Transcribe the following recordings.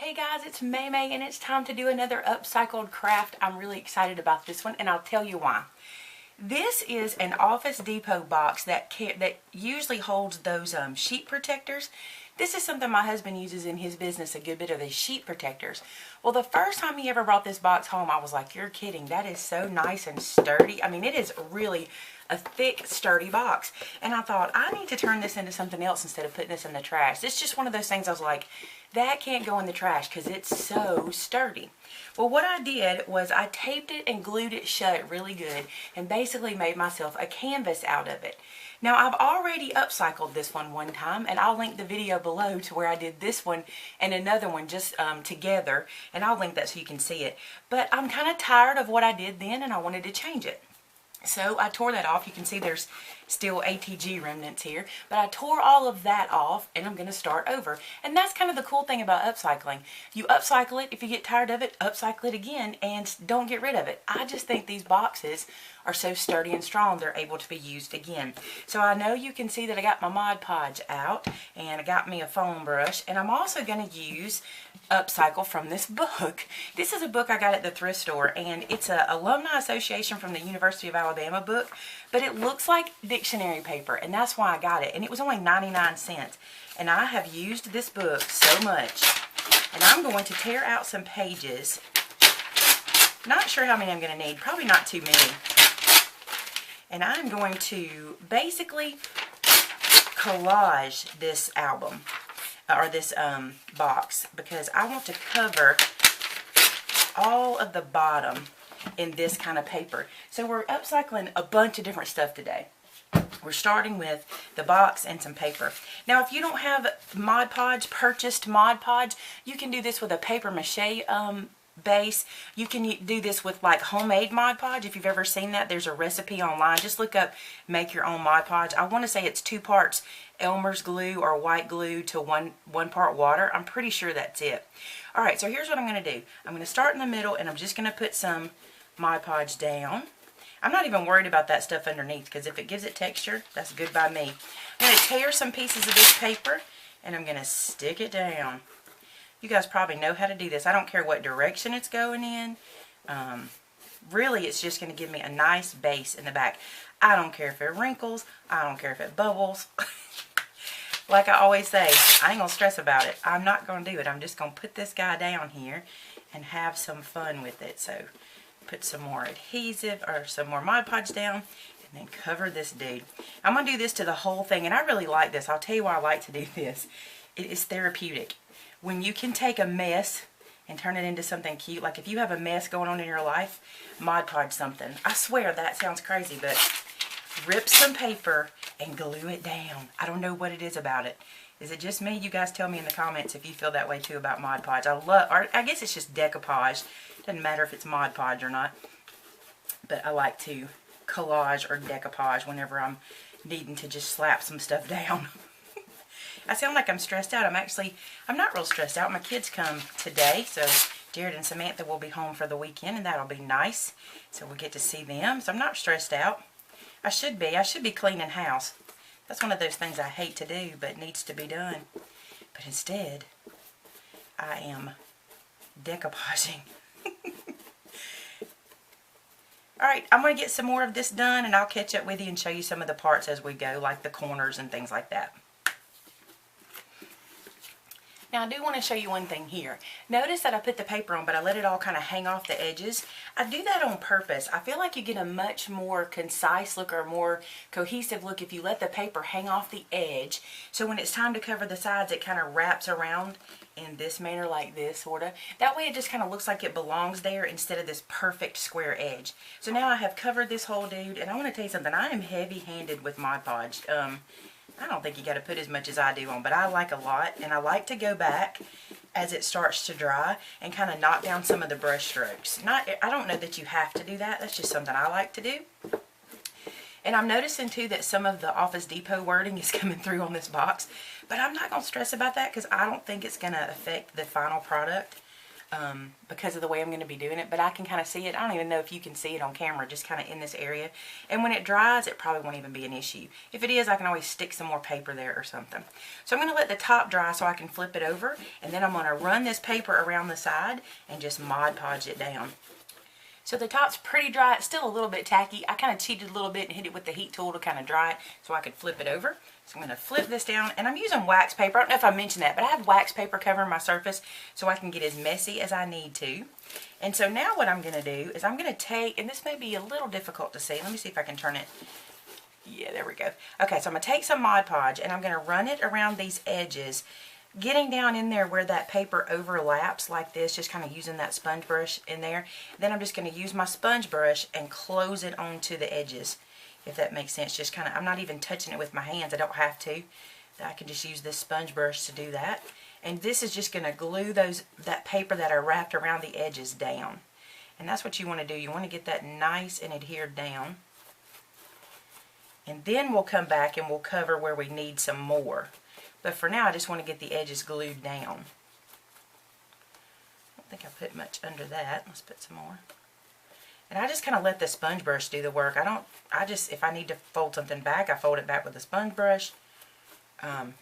Hey guys, it's Maymay and it's time to do another upcycled craft. I'm really excited about this one and I'll tell you why. This is an Office Depot box that usually holds those sheet protectors. This is something my husband uses in his business, a good bit of his sheet protectors. Well, the first time he ever brought this box home, I was like, you're kidding. That is so nice and sturdy. I mean, it is really a thick, sturdy box. And I thought, I need to turn this into something else instead of putting this in the trash. It's just one of those things I was like, that can't go in the trash because it's so sturdy. Well, what I did was I taped it and glued it shut really good and basically made myself a canvas out of it. Now, I've already upcycled this one time, and I'll link the video below to where I did this one and another one just together, and I'll link that so you can see it. But I'm kind of tired of what I did then, and I wanted to change it. So I tore that off. You can see there's still ATG remnants here, but I tore all of that off and I'm going to start over. And that's kind of the cool thing about upcycling. You upcycle it, if you get tired of it, upcycle it again and don't get rid of it. I just think these boxes are so sturdy and strong they're able to be used again. So I know you can see that I got my Mod Podge out and I got me a foam brush, and I'm also going to use Upcycle from this book. This is a book I got at the thrift store, and it's an Alumni Association from the University of Alabama book, but it looks like dictionary paper, and that's why I got it. And it was only 99 cents. And I have used this book so much. And I'm going to tear out some pages. Not sure how many I'm going to need. Probably not too many. And I'm going to basically collage this album, or this box, because I want to cover all of the bottom in this kind of paper. So we're upcycling a bunch of different stuff today. We're starting with the box and some paper. Now, if you don't have Mod Podge, purchased Mod Podge, you can do this with a paper mache base. You can do this with like homemade Mod Podge. If you've ever seen that, there's a recipe online. Just look up make your own Mod Podge. I want to say it's 2 parts Elmer's glue or white glue to one part water. I'm pretty sure that's it. Alright, so here's what I'm going to do. I'm going to start in the middle and I'm just going to put some Mod Podge down. I'm not even worried about that stuff underneath because if it gives it texture, that's good by me. I'm going to tear some pieces of this paper and I'm going to stick it down. You guys probably know how to do this. I don't care what direction it's going in. Really, it's just going to give me a nice base in the back. I don't care if it wrinkles. I don't care if it bubbles. Like I always say, I ain't going to stress about it. I'm not going to do it. I'm just going to put this guy down here and have some fun with it. So, put some more adhesive or some more Mod Podge down and then cover this dude. I'm going to do this to the whole thing, and I really like this. I'll tell you why I like to do this. It is therapeutic. When you can take a mess and turn it into something cute, like if you have a mess going on in your life, Mod Podge something. I swear that sounds crazy, but rip some paper and glue it down. I don't know what it is about it. Is it just me? You guys tell me in the comments if you feel that way too about Mod Podge. I guess it's just decoupage. Doesn't matter if it's Mod Podge or not. But I like to collage or decoupage whenever I'm needing to just slap some stuff down. I sound like I'm stressed out. I'm not real stressed out. My kids come today, so Jared and Samantha will be home for the weekend, and that'll be nice. So we'll get to see them. So I'm not stressed out. I should be cleaning house. That's one of those things I hate to do, but needs to be done. But instead, I am decoupaging. Alright, I'm going to get some more of this done, and I'll catch up with you and show you some of the parts as we go, like the corners and things like that. Now, I do want to show you one thing here. Notice that I put the paper on, but I let it all kind of hang off the edges. I do that on purpose. I feel like you get a much more concise look or a more cohesive look if you let the paper hang off the edge. So when it's time to cover the sides, it kind of wraps around in this manner like this, sort of. That way it just kind of looks like it belongs there instead of this perfect square edge. So now I have covered this whole dude, and I want to tell you something. I am heavy-handed with Mod Podge. I don't think you got to put as much as I do on, but I like a lot, and I like to go back as it starts to dry and kind of knock down some of the brush strokes. I don't know that you have to do that. That's just something I like to do. And I'm noticing too that some of the Office Depot wording is coming through on this box, but I'm not going to stress about that because I don't think it's going to affect the final product. because of the way I'm going to be doing it, but I can kind of see it. I don't even know if you can see it on camera, just kind of in this area. And when it dries, it probably won't even be an issue. If it is, I can always stick some more paper there or something. So I'm going to let the top dry so I can flip it over, and then I'm going to run this paper around the side and just Mod Podge it down. So the top's pretty dry. It's still a little bit tacky. I kind of cheated a little bit and hit it with the heat tool to kind of dry it so I could flip it over. So I'm going to flip this down, and I'm using wax paper. I don't know if I mentioned that, but I have wax paper covering my surface so I can get as messy as I need to. And so now what I'm going to do is I'm going to take, and this may be a little difficult to see. Let me see if I can turn it. Yeah, there we go. Okay, so I'm going to take some Mod Podge, and I'm going to run it around these edges, getting down in there where that paper overlaps like this, just kind of using that sponge brush in there. Then I'm just going to use my sponge brush and close it onto the edges, if that makes sense. Just kind of, I'm not even touching it with my hands. I don't have to. I can just use this sponge brush to do that. And this is just going to glue that paper that I wrapped around the edges down. And that's what you want to do. You want to get that nice and adhered down. And then we'll come back and we'll cover where we need some more. But for now, I just want to get the edges glued down. I don't think I put much under that. Let's put some more. And I just kind of let the sponge brush do the work. If I need to fold something back, I fold it back with the sponge brush.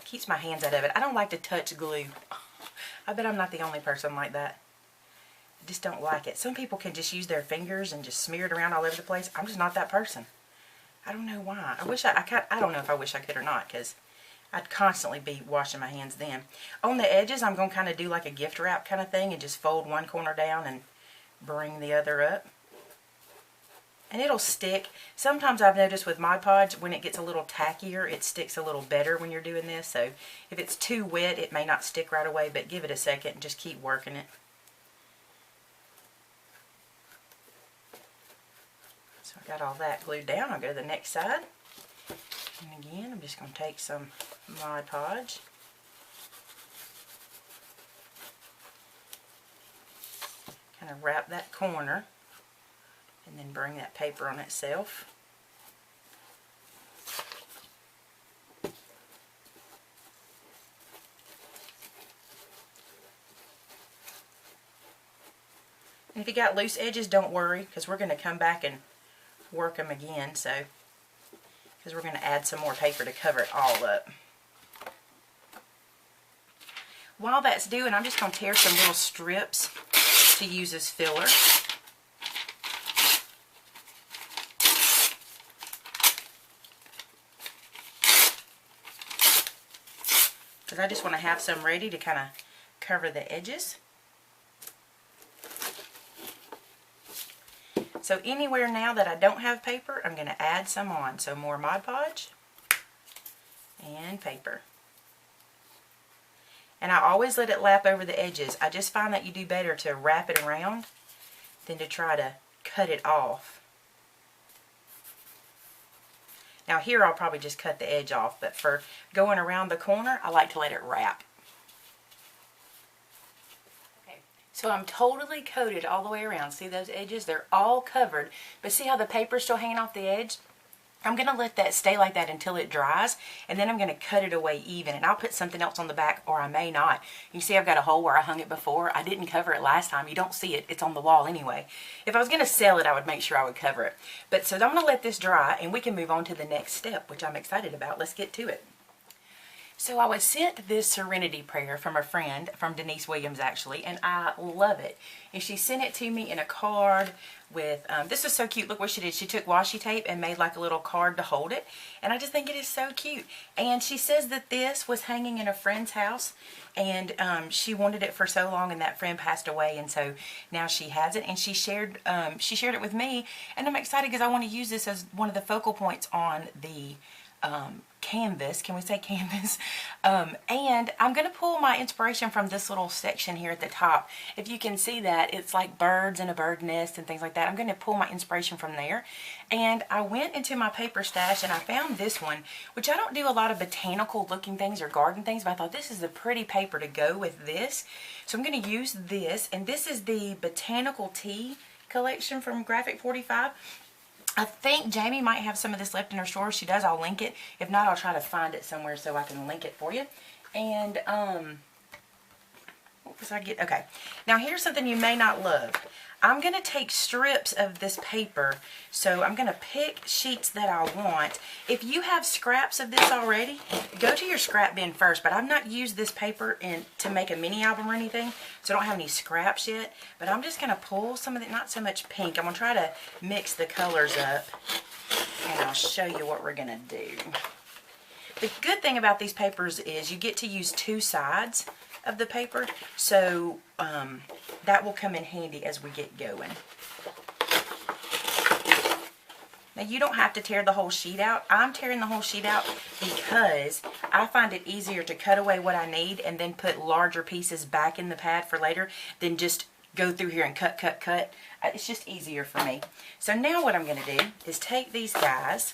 Keeps my hands out of it. I don't like to touch glue. I bet I'm not the only person like that. I just don't like it. Some people can just use their fingers and just smear it around all over the place. I'm just not that person. I don't know why. I don't know if I wish I could or not, because I'd constantly be washing my hands then. On the edges, I'm going to kind of do like a gift wrap kind of thing and just fold one corner down and bring the other up. And it'll stick. Sometimes I've noticed with Mod Podge, when it gets a little tackier, it sticks a little better when you're doing this. So if it's too wet, it may not stick right away, but give it a second and just keep working it. So I got all that glued down. I'll go to the next side. And again, I'm just going to take some Mod Podge. Kind of wrap that corner. And then bring that paper on itself. And if you got loose edges, don't worry, because we're going to come back and work them again. Because we're going to add some more paper to cover it all up. While that's doing, I'm just going to tear some little strips to use as filler. Because I just want to have some ready to kind of cover the edges. So anywhere now that I don't have paper, I'm going to add some on. So more Mod Podge and paper. And I always let it lap over the edges. I just find that you do better to wrap it around than to try to cut it off. Now here I'll probably just cut the edge off, but for going around the corner, I like to let it wrap. Okay, so I'm totally coated all the way around. See those edges? They're all covered, but see how the paper's still hanging off the edge? I'm going to let that stay like that until it dries, and then I'm going to cut it away even, and I'll put something else on the back, or I may not. You see I've got a hole where I hung it before. I didn't cover it last time. You don't see it. It's on the wall anyway. If I was going to sell it, I would make sure I would cover it. But so I'm going to let this dry, and we can move on to the next step, which I'm excited about. Let's get to it. So I was sent this Serenity Prayer from a friend, from Denise Williams actually, and I love it. And she sent it to me in a card with, this is so cute. Look what she did. She took washi tape and made like a little card to hold it. And I just think it is so cute. And she says that this was hanging in a friend's house, and she wanted it for so long, and that friend passed away, and so now she has it. And she shared it with me, and I'm excited because I want to use this as one of the focal points on the canvas. Can we say canvas? And I'm going to pull my inspiration from this little section here at the top. If you can see that, it's like birds and a bird nest and things like that. I'm going to pull my inspiration from there. And I went into my paper stash and I found this one, which I don't do a lot of botanical looking things or garden things, but I thought this is a pretty paper to go with this. So I'm going to use this, and this is the Botanical Tea collection from Graphic 45. I think Jamie might have some of this left in her store. If she does, I'll link it. If not, I'll try to find it somewhere so I can link it for you. And What was I get? Okay. Now here's something you may not love. I'm going to take strips of this paper, so I'm going to pick sheets that I want. If you have scraps of this already, go to your scrap bin first, but I've not used this paper to make a mini album or anything, so I don't have any scraps yet. But I'm just going to pull some of it, not so much pink. I'm going to try to mix the colors up, and I'll show you what we're going to do. The good thing about these papers is you get to use two sides of the paper, so that will come in handy as we get going. Now you don't have to tear the whole sheet out. I'm tearing the whole sheet out because I find it easier to cut away what I need and then put larger pieces back in the pad for later than just go through here and cut, cut, cut. It's just easier for me. So now what I'm going to do is take these guys.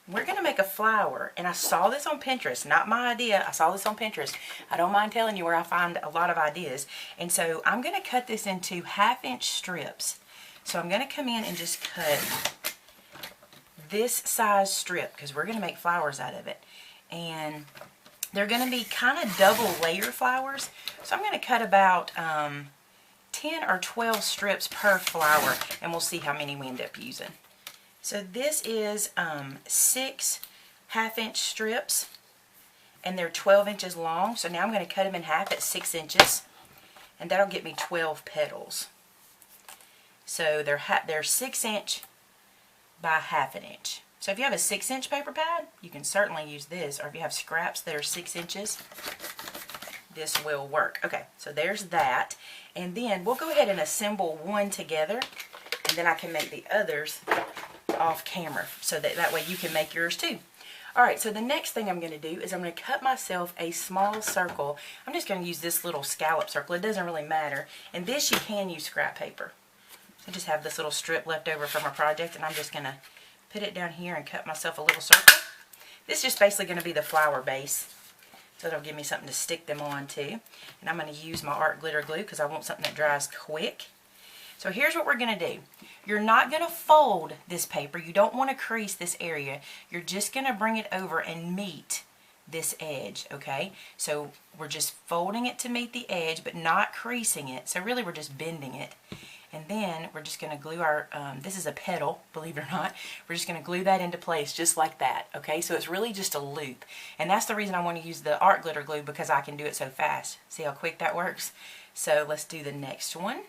We're going to make a flower, and I saw this on Pinterest, not my idea. I saw this on Pinterest. I don't mind telling you where I find a lot of ideas. And so I'm going to cut this into 1/2-inch strips. So I'm going to come in and just cut this size strip because we're going to make flowers out of it. And they're going to be kind of double layer flowers. So I'm going to cut about 10 or 12 strips per flower, and we'll see how many we end up using. So this is 6 1/2-inch strips, and they're 12 inches long. So now I'm going to cut them in half at 6 inches, and that'll get me 12 petals. So they're 6-inch by 1/2 inch. So if you have a 6-inch paper pad, you can certainly use this, or if you have scraps that are 6 inches, this will work. Okay, so there's that, and then we'll go ahead and assemble one together, and then I can make the others off camera so that way you can make yours too. Alright, so the next thing I'm going to do is I'm going to cut myself a small circle. I'm just going to use this little scallop circle. It doesn't really matter. And this you can use scrap paper. I just have this little strip left over from a project, and I'm just going to put it down here and cut myself a little circle. This is just basically going to be the flower base. So it'll give me something to stick them on to. And I'm going to use my art glitter glue because I want something that dries quick. So here's what we're going to do. You're not going to fold this paper. You don't want to crease this area. You're just going to bring it over and meet this edge, okay? So we're just folding it to meet the edge, but not creasing it. So really we're just bending it. And then we're just going to glue our, this is a petal, believe it or not. We're just going to glue that into place just like that, okay? So it's really just a loop. And that's the reason I want to use the art glitter glue, because I can do it so fast. See how quick that works? So let's do the next one.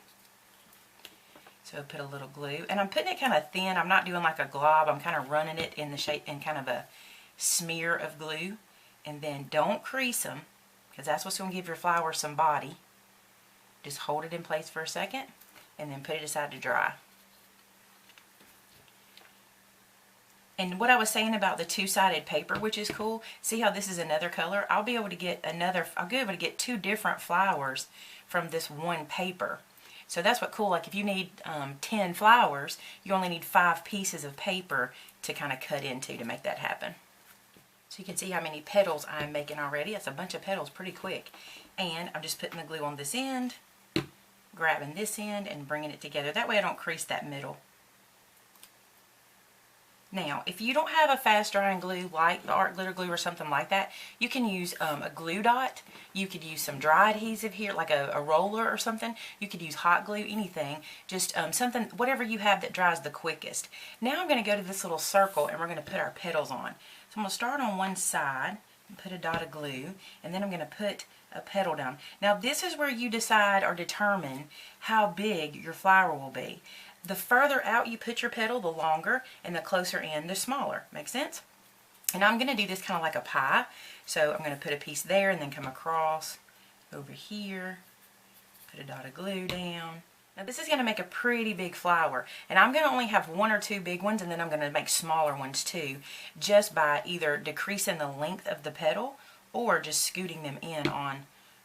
So put a little glue, and I'm putting it kind of thin. I'm not doing like a glob. I'm kind of running it in the shape in kind of a smear of glue. And then don't crease them, because that's what's going to give your flower some body. Just hold it in place for a second, and then put it aside to dry. And what I was saying about the two-sided paper, which is cool, see how this is another color? I'll be able to get two different flowers from this one paper. So that's what's cool. Like if you need 10 flowers, you only need 5 pieces of paper to kind of cut into to make that happen. So you can see how many petals I'm making already. That's a bunch of petals pretty quick. And I'm just putting the glue on this end, grabbing this end, and bringing it together. That way I don't crease that middle. Now, if you don't have a fast drying glue like the art glitter glue or something like that, you can use a glue dot. You could use some dry adhesive here, like a roller or something. You could use hot glue, anything. Just something, whatever you have that dries the quickest. Now I'm going to go to this little circle, and we're going to put our petals on. So I'm going to start on one side and put a dot of glue, and then I'm going to put a petal down. Now this is where you decide or determine how big your flower will be. The further out you put your petal, the longer, and the closer in, the smaller. Make sense? And I'm going to do this kind of like a pie. So I'm going to put a piece there and then come across over here, put a dot of glue down. Now this is going to make a pretty big flower, and I'm going to only have 1 or 2 big ones, and then I'm going to make smaller ones too, just by either decreasing the length of the petal or just scooting them in on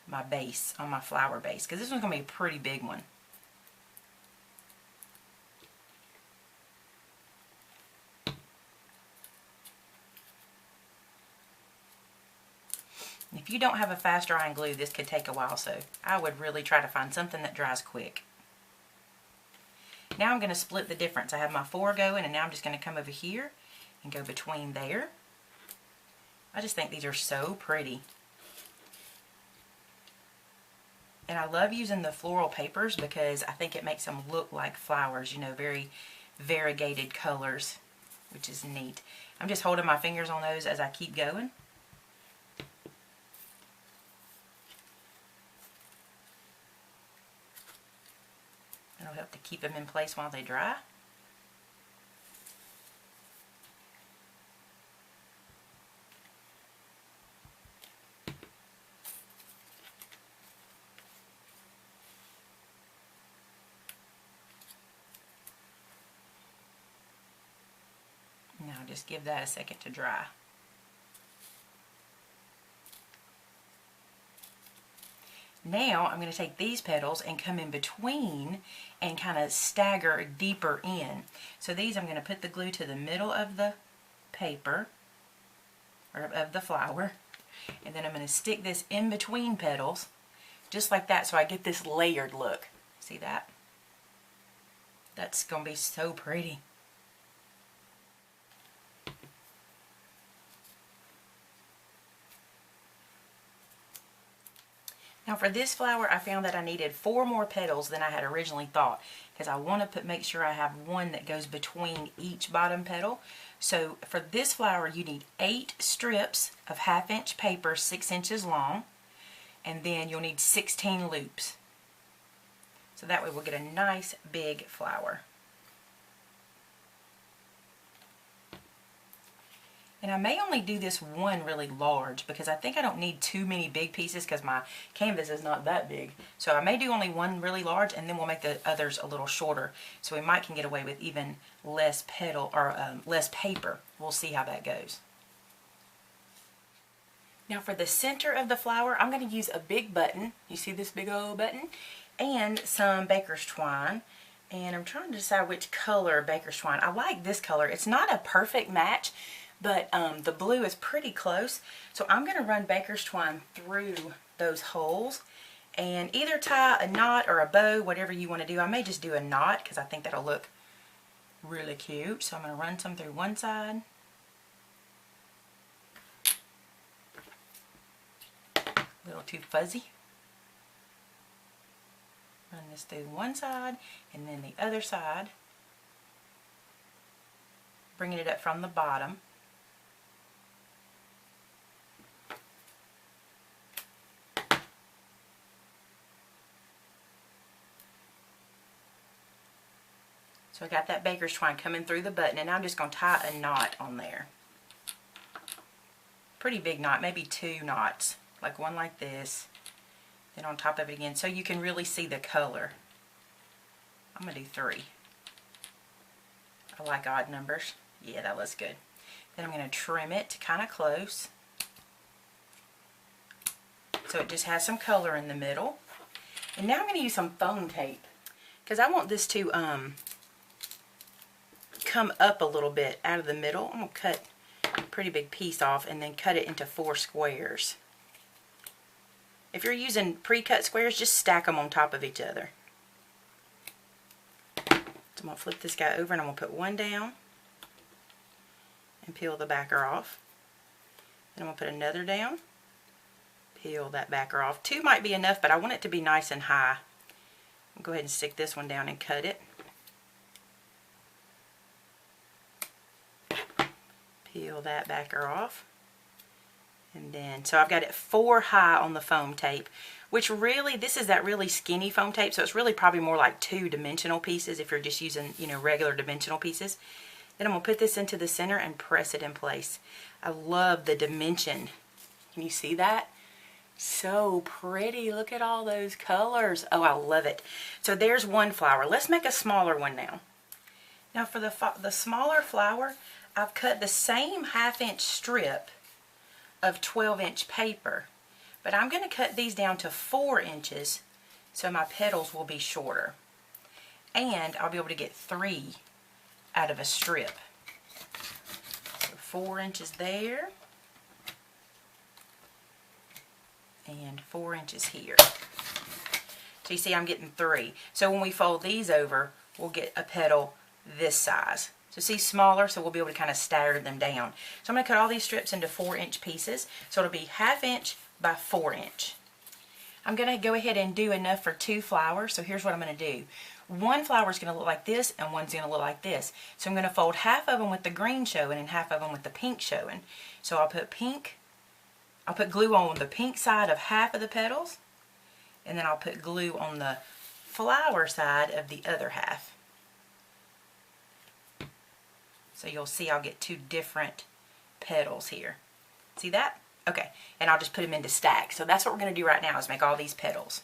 my base, on my flower base, because this one's going to be a pretty big one. If you don't have a fast drying glue, this could take a while, so I would really try to find something that dries quick. Now I'm going to split the difference. I have my 4 going, and now I'm just going to come over here and go between there. I just think these are so pretty. And I love using the floral papers because I think it makes them look like flowers, you know, very variegated colors, which is neat. I'm just holding my fingers on those as I keep going. It'll help to keep them in place while they dry. Now just give that a second to dry. Now I'm going to take these petals and come in between and kind of stagger deeper in. So these I'm going to put the glue to the middle of the paper, or of the flower, and then I'm going to stick this in between petals, just like that, so I get this layered look. See that? That's going to be so pretty. Now for this flower, I found that I needed 4 more petals than I had originally thought, because I want to make sure I have one that goes between each bottom petal. So for this flower, you need 8 strips of 1/2 inch paper, 6 inches long, and then you'll need 16 loops. So that way we'll get a nice big flower. And I may only do this one really large because I think I don't need too many big pieces because my canvas is not that big. So I may do only one really large, and then we'll make the others a little shorter. So we might can get away with even less petal or less paper. We'll see how that goes. Now for the center of the flower, I'm going to use a big button. You see this big old button? And some baker's twine. And I'm trying to decide which color baker's twine. I like this color. It's not a perfect match, but the blue is pretty close. So I'm going to run baker's twine through those holes and either tie a knot or a bow, whatever you want to do. I may just do a knot because I think that'll look really cute. So I'm going to run some through one side. A little too fuzzy. Run this through one side and then the other side. Bringing it up from the bottom. So I got that baker's twine coming through the button, and I'm just going to tie a knot on there. Pretty big knot, maybe 2 knots, like one like this, then on top of it again, so you can really see the color. I'm going to do 3. I like odd numbers. Yeah, that looks good. Then I'm going to trim it kind of close, so it just has some color in the middle. And now I'm going to use some foam tape, because I want this to come up a little bit out of the middle. I'm going to cut a pretty big piece off and then cut it into 4 squares. If you're using pre-cut squares, just stack them on top of each other. So I'm going to flip this guy over and I'm going to put one down and peel the backer off. Then I'm going to put another down, peel that backer off. 2 might be enough, but I want it to be nice and high. I'll go ahead and stick this one down and cut it. Peel that backer off. And then, so I've got it 4 high on the foam tape, which really, this is that really skinny foam tape, so it's really probably more like 2-dimensional pieces if you're just using, you know, regular dimensional pieces. Then I'm going to put this into the center and press it in place. I love the dimension. Can you see that? So pretty. Look at all those colors. Oh, I love it. So there's one flower. Let's make a smaller one now. Now for the smaller flower, I've cut the same 1/2 inch strip of 12-inch paper, but I'm going to cut these down to 4 inches so my petals will be shorter. And I'll be able to get 3 out of a strip. So 4 inches there. And 4 inches here. So you see I'm getting 3. So when we fold these over, we'll get a petal this size. So see, smaller, so we'll be able to kind of stagger them down. So I'm going to cut all these strips into 4-inch pieces. So it'll be 1/2 inch by 4 inch. I'm going to go ahead and do enough for 2 flowers. So here's what I'm going to do. One flower is going to look like this and one's going to look like this. So I'm going to fold half of them with the green showing and half of them with the pink showing. So I'll put glue on the pink side of half of the petals, and then I'll put glue on the flower side of the other half. So you'll see I'll get 2 different petals here. See that? Okay, and I'll just put them into stacks. So that's what we're going to do right now, is make all these petals.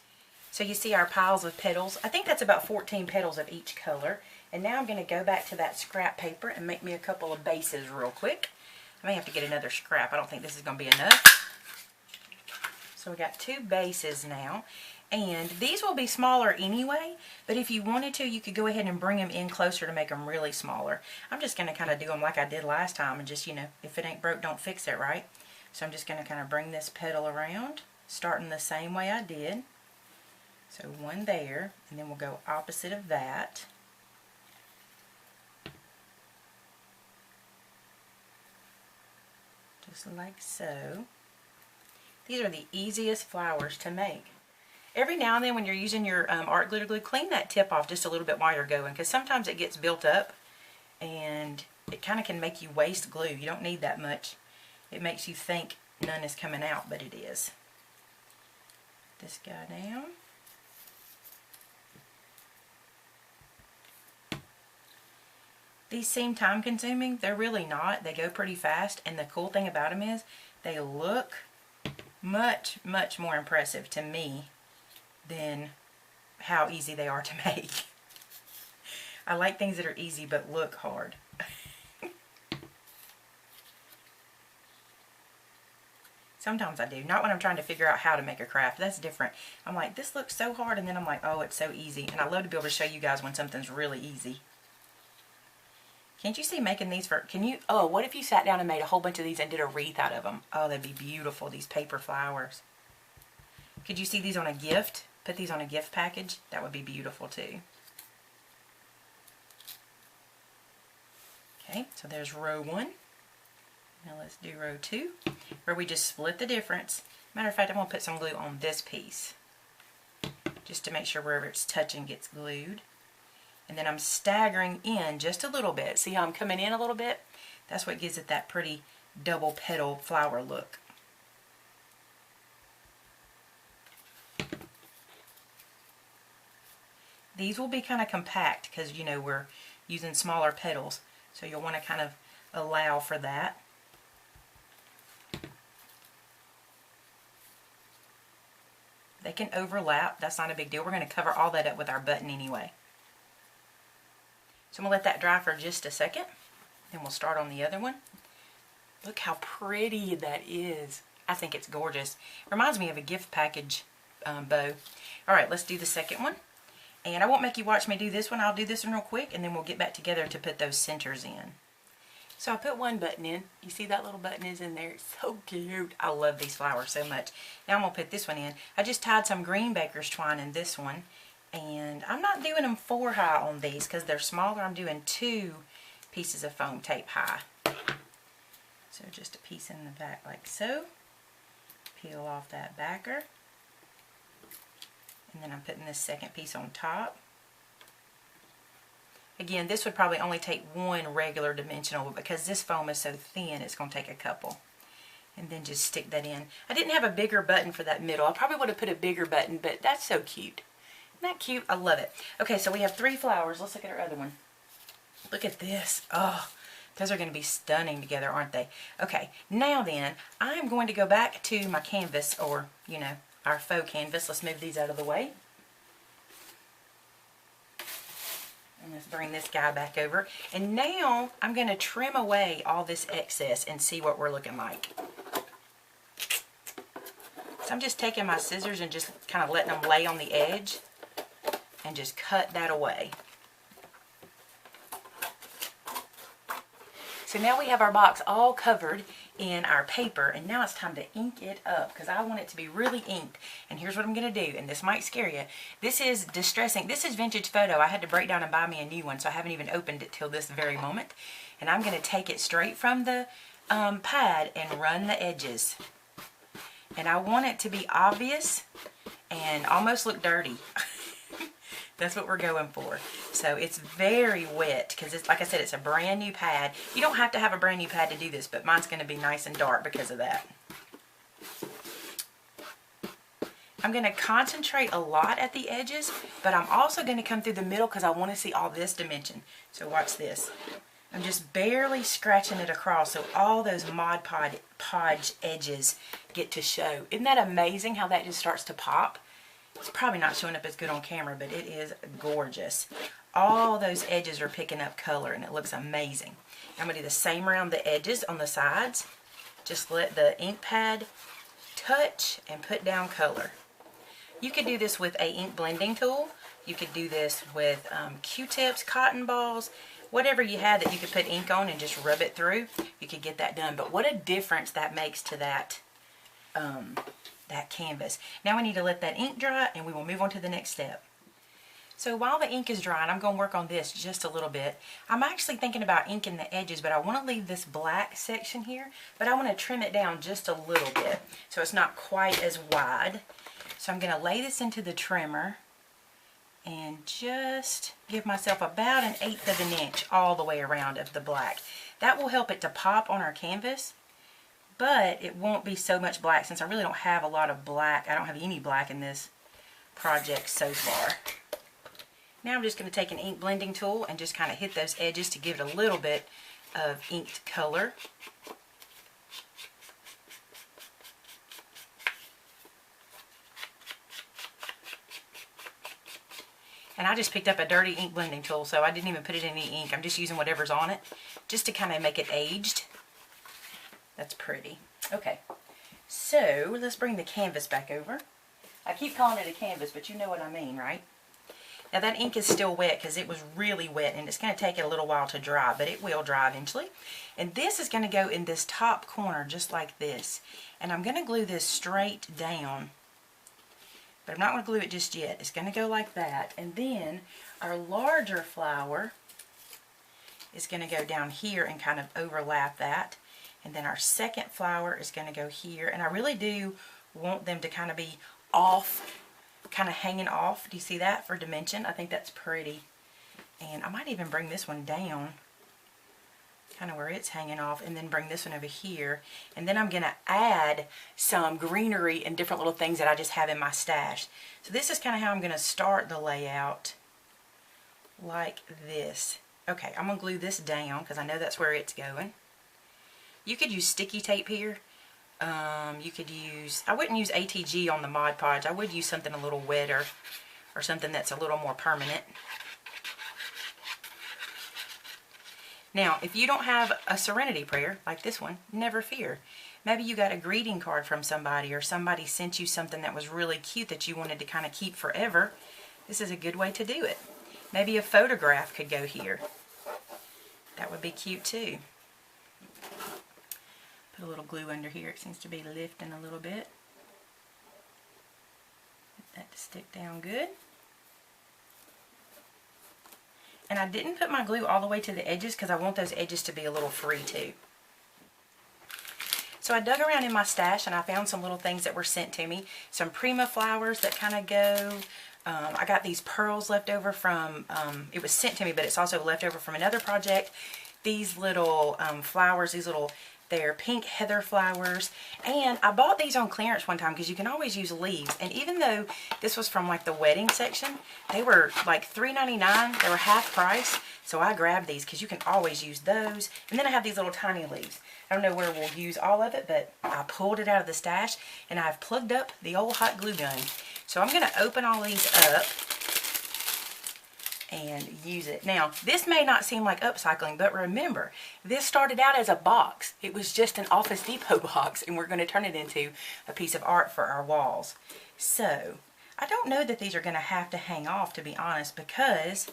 So you see our piles of petals. I think that's about 14 petals of each color. And now I'm going to go back to that scrap paper and make me a couple of bases real quick. I may have to get another scrap. I don't think this is going to be enough. So we got 2 bases now. And these will be smaller anyway, but if you wanted to, you could go ahead and bring them in closer to make them really smaller. I'm just going to kind of do them like I did last time and just, you know, if it ain't broke, don't fix it, right? So I'm just going to kind of bring this petal around, starting the same way I did. So one there, and then we'll go opposite of that. Just like so. These are the easiest flowers to make. Every now and then when you're using your art glitter glue, clean that tip off just a little bit while you're going, because sometimes it gets built up and it kind of can make you waste glue. You don't need that much. It makes you think none is coming out, but it is. This guy down. These seem time consuming. They're really not. They go pretty fast, and the cool thing about them is they look much, much more impressive to me than how easy they are to make. I like things that are easy but look hard. Sometimes I do. Not when I'm trying to figure out how to make a craft. That's different. I'm like, this looks so hard, and then I'm like, oh, it's so easy. And I love to be able to show you guys when something's really easy. Can't you see making these for, oh, what if you sat down and made a whole bunch of these and did a wreath out of them? Oh, that'd be beautiful, these paper flowers. Could you see these on a gift? Put these on a gift package? That would be beautiful too. Okay, so there's row 1. Now let's do row 2, where we just split the difference. Matter of fact, I'm going to put some glue on this piece, just to make sure wherever it's touching gets glued. And then I'm staggering in just a little bit. See how I'm coming in a little bit? That's what gives it that pretty double petal flower look. These will be kind of compact because, you know, we're using smaller petals. So you'll want to kind of allow for that. They can overlap. That's not a big deal. We're going to cover all that up with our button anyway. So I'm going to let that dry for just a second. Then we'll start on the other one. Look how pretty that is. I think it's gorgeous. Reminds me of a gift package bow. Alright, let's do the second one. And I won't make you watch me do this one. I'll do this one real quick, and then we'll get back together to put those centers in. So I put one button in. You see that little button is in there? It's so cute. I love these flowers so much. Now I'm going to put this one in. I just tied some green baker's twine in this one. And I'm not doing them 4 high on these because they're smaller. I'm doing 2 pieces of foam tape high. So just a piece in the back like so. Peel off that backer. And then I'm putting this second piece on top. Again, this would probably only take 1 regular dimensional, but because this foam is so thin, it's going to take a couple. And then just stick that in. I didn't have a bigger button for that middle. I probably would have put a bigger button, but that's so cute. Isn't that cute? I love it. Okay, so we have 3 flowers. Let's look at our other one. Look at this. Oh, those are going to be stunning together, aren't they? Okay, now then, I'm going to go back to my canvas, or, you know, our faux canvas. Let's move these out of the way. And let's bring this guy back over. And now I'm going to trim away all this excess and see what we're looking like. So I'm just taking my scissors and just kind of letting them lay on the edge and just cut that away. So now we have our box all covered in our paper, and now it's time to ink it up because I want it to be really inked. And here's what I'm going to do, and this might scare you. This is distressing. This is vintage photo. I had to break down and buy me a new one, so I haven't even opened it till this very moment. And I'm going to take it straight from the pad and run the edges. And I want it to be obvious and almost look dirty. That's what we're going for. So it's very wet because it's, like I said, it's a brand new pad. You don't have to have a brand new pad to do this, but mine's going to be nice and dark because of that. I'm going to concentrate a lot at the edges, but I'm also going to come through the middle because I want to see all this dimension. So watch this. I'm just barely scratching it across so all those Mod Podge edges get to show. Isn't that amazing how that just starts to pop? It's probably not showing up as good on camera, but it is gorgeous. All those edges are picking up color and it looks amazing. I'm going to do the same around the edges on the sides. Just let the ink pad touch and put down color. You could do this with a ink blending tool. You could do this with Q-tips, cotton balls, whatever you had that you could put ink on and just rub it through. You could get that done. But what a difference that makes to that that canvas. Now we need to let that ink dry and we will move on to the next step. So while the ink is drying, I'm going to work on this just a little bit. I'm actually thinking about inking the edges, but I want to leave this black section here, but I want to trim it down just a little bit so it's not quite as wide. So I'm going to lay this into the trimmer and just give myself about 1/8 of an inch all the way around of the black. That will help it to pop on our canvas, but it won't be so much black since I really don't have a lot of black. I don't have any black in this project so far. Now I'm just going to take an ink blending tool and just kind of hit those edges to give it a little bit of inked color. And I just picked up a dirty ink blending tool, so I didn't even put it in any ink. I'm just using whatever's on it just to kind of make it aged. That's pretty. Okay, so let's bring the canvas back over. I keep calling it a canvas, but you know what I mean, right? Now that ink is still wet because it was really wet and it's going to take it a little while to dry, but it will dry eventually. And this is going to go in this top corner just like this. And I'm going to glue this straight down. But I'm not going to glue it just yet. It's going to go like that. And then our larger flower is going to go down here and kind of overlap that. And then our second flower is going to go here. And I really do want them to kind of be off, kind of hanging off. Do you see that for dimension? I think that's pretty. And I might even bring this one down, kind of where it's hanging off, and then bring this one over here. And then I'm going to add some greenery and different little things that I just have in my stash. So this is kind of how I'm going to start the layout, like this. Okay, I'm going to glue this down because I know that's where it's going. You could use sticky tape here. You could use, I wouldn't use ATG on the Mod Podge. I would use something a little wetter or something that's a little more permanent. Now, if you don't have a serenity prayer like this one, never fear. Maybe you got a greeting card from somebody, or somebody sent you something that was really cute that you wanted to kind of keep forever. This is a good way to do it. Maybe a photograph could go here. That would be cute too. Put a little glue under here. It seems to be lifting a little bit. Get that to stick down good. And I didn't put my glue all the way to the edges because I want those edges to be a little free too. So I dug around in my stash and I found some little things that were sent to me. Some Prima flowers that kind of go. I got these pearls left over from, it was sent to me, but it's also left over from another project. These little flowers, they're pink heather flowers, and I bought these on clearance one time because you can always use leaves. And even though this was from like the wedding section, they were like $3.99. They were half price, so I grabbed these because you can always use those. And then I have these little tiny leaves. I don't know where we'll use all of it, but I pulled it out of the stash and I've plugged up the old hot glue gun. So I'm going to open all these up and use it. Now, this may not seem like upcycling, but remember, this started out as a box. It was just an Office Depot box, and we're going to turn it into a piece of art for our walls. So, I don't know that these are going to have to hang off, to be honest, because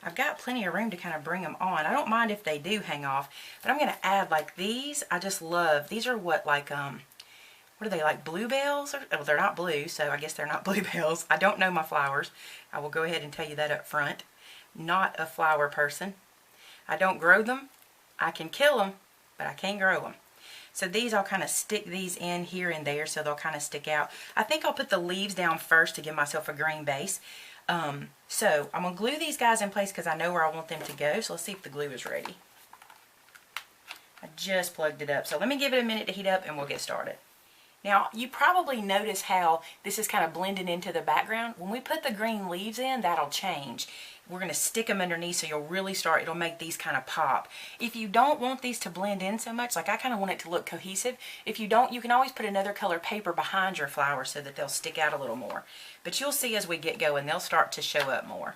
I've got plenty of room to kind of bring them on. I don't mind if they do hang off, but I'm going to add like these. I just love, these are what, like, what are they, like bluebells? Oh, they're not blue, so I guess they're not bluebells. I don't know my flowers. I will go ahead and tell you that up front. Not a flower person. I don't grow them. I can kill them, but I can't grow them. So these, I'll kind of stick these in here and there so they'll kind of stick out. I think I'll put the leaves down first to give myself a green base. So I'm going to glue these guys in place because I know where I want them to go. So let's see if the glue is ready. I just plugged it up. So let me give it a minute to heat up and we'll get started. Now, you probably notice how this is kind of blending into the background. When we put the green leaves in, that'll change. We're going to stick them underneath so you'll really start, it'll make these kind of pop. If you don't want these to blend in so much, like I kind of want it to look cohesive, if you don't, you can always put another color paper behind your flowers so that they'll stick out a little more. But you'll see as we get going, they'll start to show up more.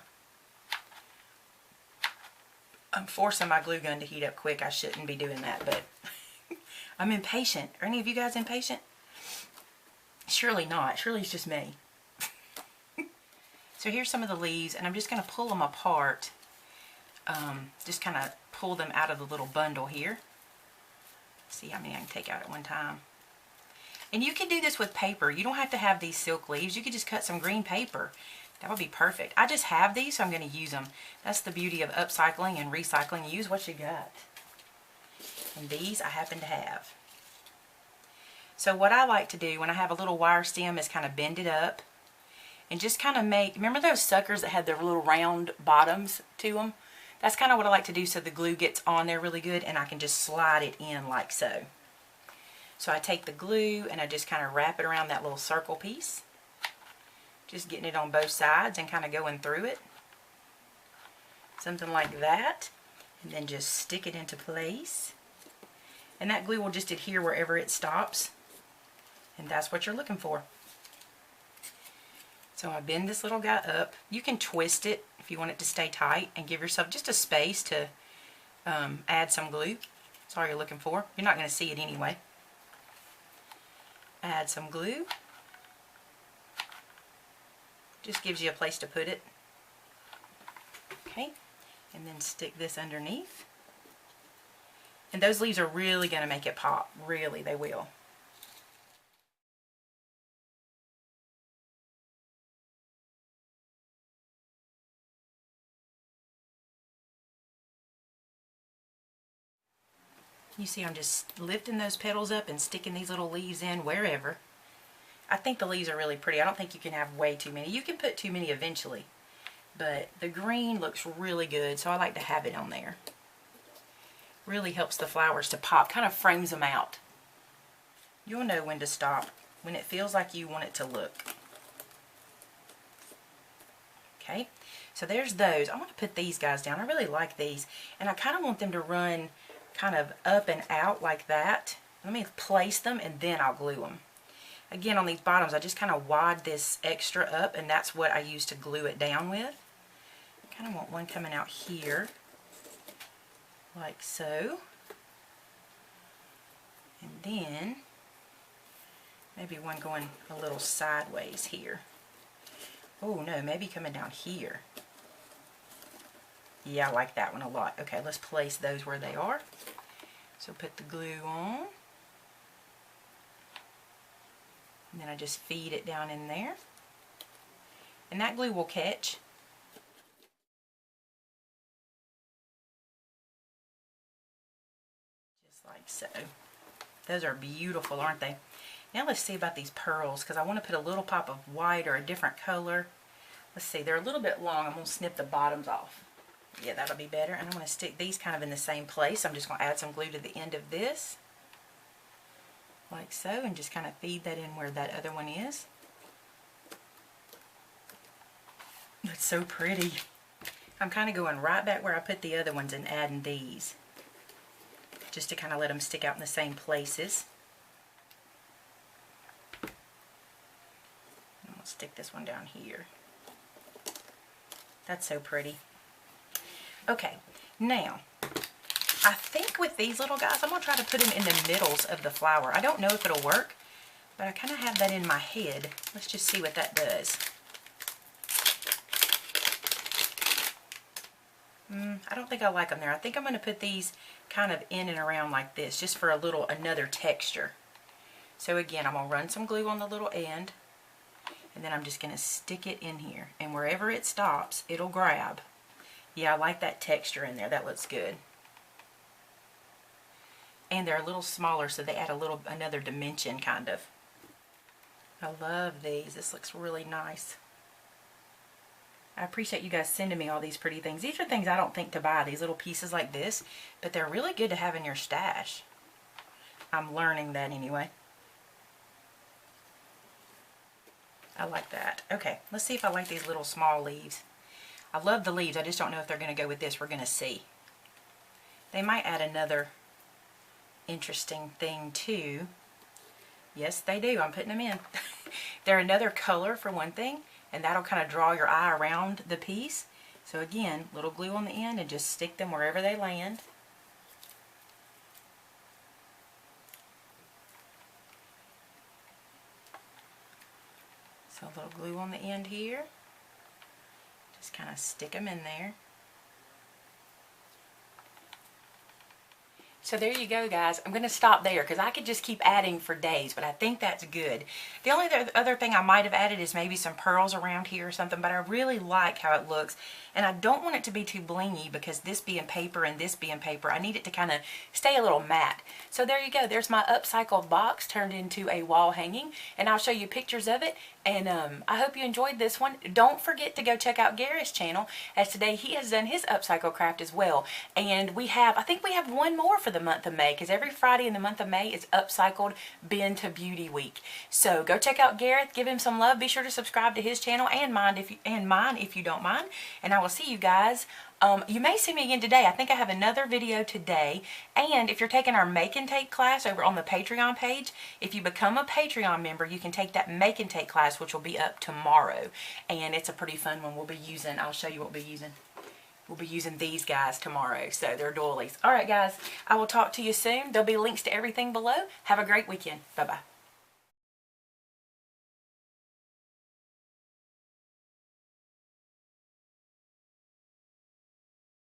I'm forcing my glue gun to heat up quick. I shouldn't be doing that, but I'm impatient. Are any of you guys impatient? Surely not. Surely it's just me. So here's some of the leaves, and I'm just going to pull them apart. Just kind of pull them out of the little bundle here. See how many I can take out at one time. And you can do this with paper. You don't have to have these silk leaves. You could just cut some green paper. That would be perfect. I just have these, so I'm going to use them. That's the beauty of upcycling and recycling. Use what you got. And these I happen to have. So what I like to do when I have a little wire stem is kind of bend it up and just kind of make, remember those suckers that had their little round bottoms to them? That's kind of what I like to do so the glue gets on there really good and I can just slide it in like so. So I take the glue and I just kind of wrap it around that little circle piece. Just getting it on both sides and kind of going through it. Something like that. And then just stick it into place. And that glue will just adhere wherever it stops. And that's what you're looking for. So I bend this little guy up. You can twist it if you want it to stay tight and give yourself just a space to add some glue. That's all you're looking for. You're not going to see it anyway. Add some glue. Just gives you a place to put it. Okay. And then stick this underneath. And those leaves are really going to make it pop. Really, they will. You see I'm just lifting those petals up and sticking these little leaves in wherever. I think the leaves are really pretty. I don't think you can have way too many. You can put too many eventually. But the green looks really good, so I like to have it on there. Really helps the flowers to pop, kind of frames them out. You'll know when to stop, when it feels like you want it to look. Okay, so there's those. I want to put these guys down. I really like these, and I kind of want them to run kind of up and out like that. Let me place them and then I'll glue them. Again, on these bottoms, I just kind of wad this extra up, and that's what I use to glue it down with. I kind of want one coming out here, like so. And then, maybe one going a little sideways here. Oh no, maybe coming down here. Yeah, I like that one a lot. Okay, let's place those where they are. So put the glue on. And then I just feed it down in there. And that glue will catch. Just like so. Those are beautiful, aren't they? Now let's see about these pearls, because I want to put a little pop of white or a different color. Let's see, they're a little bit long. I'm going to snip the bottoms off. Yeah, that'll be better. And I'm going to stick these kind of in the same place. I'm just going to add some glue to the end of this. Like so, and just kind of feed that in where that other one is. It's so pretty. I'm kind of going right back where I put the other ones and adding these. Just to kind of let them stick out in the same places. And I'll stick this one down here. That's so pretty. Okay, now, I think with these little guys, I'm going to try to put them in the middles of the flower. I don't know if it'll work, but I kind of have that in my head. Let's just see what that does. I don't think I like them there. I think I'm going to put these kind of in and around like this, just for another texture. So again, I'm going to run some glue on the little end, and then I'm just going to stick it in here. And wherever it stops, it'll grab. Yeah, I like that texture in there. That looks good. And they're a little smaller, so they add another dimension, kind of. I love these. This looks really nice. I appreciate you guys sending me all these pretty things. These are things I don't think to buy, these little pieces like this, but they're really good to have in your stash. I'm learning that anyway. I like that. Okay, let's see if I like these little small leaves. I love the leaves. I just don't know if they're going to go with this. We're going to see. They might add another interesting thing too. Yes, they do. I'm putting them in. They're another color for one thing, and that'll kind of draw your eye around the piece. So again, little glue on the end and just stick them wherever they land. So a little glue on the end here. Just kind of stick them in there. So there you go, guys. I'm going to stop there because I could just keep adding for days, but I think that's good. The only other thing I might have added is maybe some pearls around here or something, but I really like how it looks. And I don't want it to be too blingy because this being paper and this being paper, I need it to kind of stay a little matte. So there you go. There's my upcycled box turned into a wall hanging, and I'll show you pictures of it. And I hope you enjoyed this one. Don't forget to go check out Garrett's channel, as today he has done his upcycle craft as well. And I think we have one more for the month of May, because every Friday in the month of May is Upcycled Been to Beauty Week. So go check out Garrett, give him some love. Be sure to subscribe to his channel and mine if you don't mind. And I will see you guys. You may see me again today. I think I have another video today. And if you're taking our Make and Take class over on the Patreon page, if you become a Patreon member, you can take that Make and Take class, which will be up tomorrow. And it's a pretty fun one. We'll be using, I'll show you what we'll be using. We'll be using these guys tomorrow. So they're doilies. Alright guys, I will talk to you soon. There'll be links to everything below. Have a great weekend. Bye-bye.